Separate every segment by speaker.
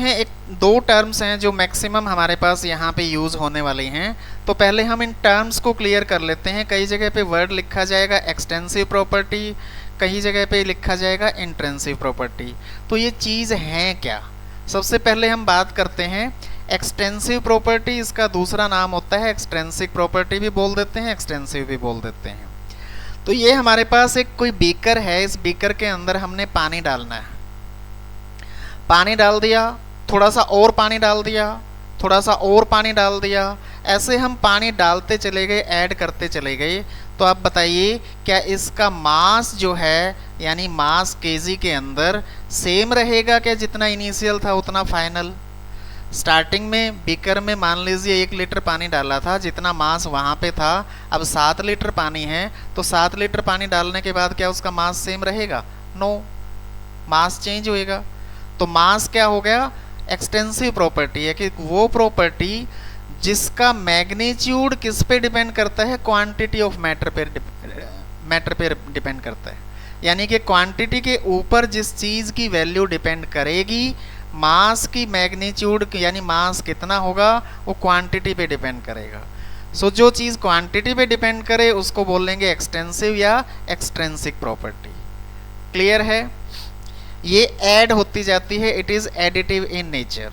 Speaker 1: हैं एक दो टर्म्स हैं जो मैक्सिमम हमारे पास यहाँ पे यूज़ होने वाली हैं। तो पहले हम इन टर्म्स को क्लियर कर लेते हैं। कई जगह पे वर्ड लिखा जाएगा एक्सटेंसिव प्रॉपर्टी, कई जगह पे लिखा जाएगा इंट्रेंसिव प्रॉपर्टी। तो ये चीज़ है क्या? सबसे पहले हम बात करते हैं एक्सटेंसिव प्रॉपर्टी। इसका दूसरा नाम होता है एक्सट्रेंसिक प्रॉपर्टी भी बोल देते हैं, एक्सटेंसिव भी बोल देते हैं। तो ये हमारे पास एक कोई बीकर है, इस बीकर के अंदर हमने पानी डालना है। पानी डाल दिया, थोड़ा सा और पानी डाल दिया, थोड़ा सा और पानी डाल दिया, ऐसे हम पानी डालते चले गए, ऐड करते चले गए। तो आप बताइए क्या इसका मास जो है यानी मास केजी के अंदर सेम रहेगा क्या जितना इनिशियल था उतना फाइनल? स्टार्टिंग में बीकर में मान लीजिए 1 लीटर पानी डाला था, जितना मास वहाँ पे था, अब 7 लीटर पानी है, तो 7 लीटर पानी डालने के बाद क्या उसका मास सेम रहेगा? नो, मास चेंज होएगा। तो मास क्या हो गया? एक्सटेंसिव प्रॉपर्टी है कि वो प्रॉपर्टी जिसका मैग्नीट्यूड किस पे डिपेंड करता है? क्वांटिटी ऑफ मैटर पे डिपेंड करता है। यानी कि क्वांटिटी के ऊपर जिस चीज़ की वैल्यू डिपेंड करेगी, मास की मैग्नीट्यूड यानी मास कितना होगा वो क्वांटिटी पे डिपेंड करेगा। सो जो चीज़ क्वांटिटी पे डिपेंड करे उसको बोलेंगे एक्सटेंसिव या एक्सट्रेंसिक प्रॉपर्टी। क्लियर है? ये ऐड होती जाती है, it is additive in nature.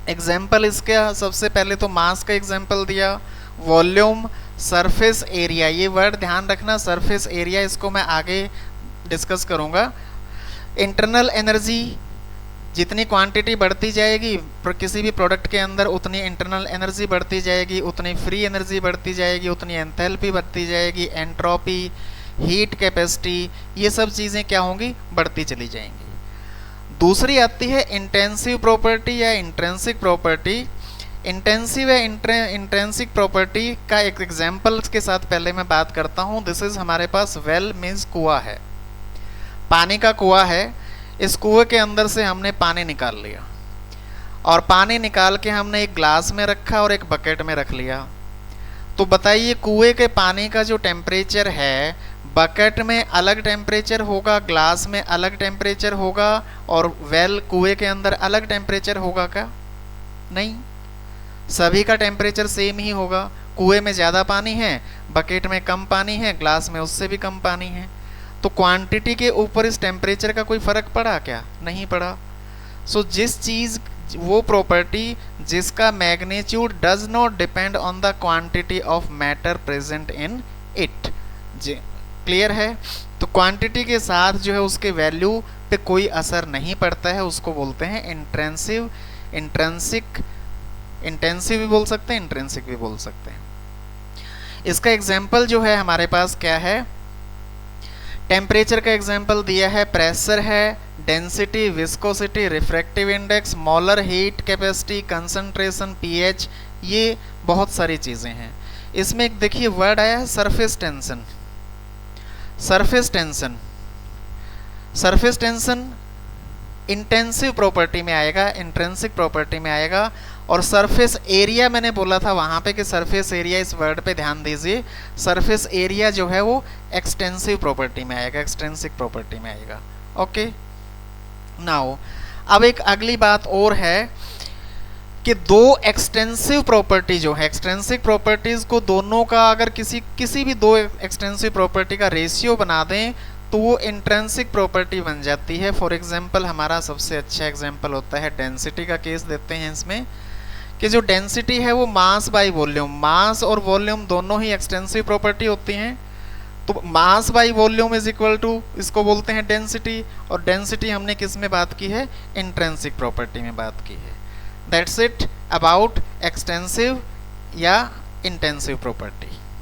Speaker 1: Example इसका सबसे पहले तो मास का एग्जाम्पल दिया, वॉल्यूम, सरफेस एरिया। ये वर्ड ध्यान रखना, सरफेस एरिया, इसको मैं आगे डिस्कस करूँगा। इंटरनल एनर्जी, जितनी क्वांटिटी बढ़ती जाएगी किसी भी प्रोडक्ट के अंदर उतनी इंटरनल एनर्जी बढ़ती जाएगी, उतनी फ्री एनर्जी बढ़ती जाएगी, उतनी एंथैल्पी बढ़ती जाएगी, एंट्रोपी, हीट कैपेसिटी, ये सब चीज़ें क्या होंगी? बढ़ती चली जाएंगी। दूसरी आती है इंटेंसिव प्रॉपर्टी या इंट्रेंसिक प्रॉपर्टी। इंटेंसिव या इंट्रेंसिक प्रॉपर्टी का एक एग्जाम्पल के साथ पहले मैं बात करता हूँ। दिस इज हमारे पास वेल मीन्स कुआं है, पानी का कुआं है। इस कुएं के अंदर से हमने पानी निकाल लिया और पानी निकाल के हमने एक ग्लास में रखा और एक बकेट में रख लिया। तो बताइए कुएं के पानी का जो टेम्परेचर है, बकेट में अलग टेम्परेचर होगा, ग्लास में अलग टेम्परेचर होगा, और वेल कुएं के अंदर अलग टेम्परेचर होगा क्या? नहीं, सभी का टेम्परेचर सेम ही होगा। कुएं में ज़्यादा पानी है, बकेट में कम पानी है, ग्लास में उससे भी कम पानी है। तो क्वांटिटी के ऊपर इस टेम्परेचर का कोई फ़र्क पड़ा क्या? नहीं पड़ा। सो जिस चीज़ वो प्रॉपर्टी जिसका magnitude does not depend on the quantity of matter present in it. Clear है? तो क्वांटिटी के साथ जो है उसके वैल्यू पे कोई असर नहीं पड़ता है, उसको बोलते हैं इंट्रेंसिव। इंट्रेंसिक, इंटेंसिव भी बोल सकते हैं, इंट्रेंसिक भी बोल सकते हैं। इसका एग्जाम्पल जो है हमारे पास क्या है? टेम्परेचर का एग्जाम्पल दिया है, प्रेशर है, density, viscosity, refractive index, molar heat capacity, concentration, pH, ये बहुत सारी चीज़ें हैं। इसमें एक देखिए वर्ड आया है surface tension. Surface tension, surface tension intensive property में आएगा, इंट्रेंसिक प्रॉपर्टी में आएगा। और सरफेस एरिया मैंने बोला था वहाँ पे कि सरफेस एरिया, इस वर्ड पे ध्यान दीजिए, सरफेस एरिया जो है वो एक्सटेंसिव प्रॉपर्टी में आएगा, एक्सटेंसिक प्रॉपर्टी में आएगा। ओके, नाउ अब एक अगली बात और है कि दो एक्सटेंसिव प्रॉपर्टी जो है, एक्सटेंसिव प्रॉपर्टीज को दोनों का अगर किसी भी दो एक्सटेंसिव प्रॉपर्टी का रेशियो बना दें तो वो इंट्रेंसिक प्रॉपर्टी बन जाती है। फॉर एग्जांपल हमारा सबसे अच्छा एग्जांपल होता है डेंसिटी का केस देते हैं इसमें, कि जो डेंसिटी है वो मास बाई वॉल्यूम, मास और वॉल्यूम दोनों ही एक्सटेंसिव प्रॉपर्टी होती हैं। तो mass by volume is equal to, इसको बोलते हैं डेंसिटी, और डेंसिटी हमने किस में बात की है? इंट्रेंसिक प्रॉपर्टी में बात की है। दैट्स इट अबाउट एक्सटेंसिव या इंटेंसिव प्रॉपर्टी।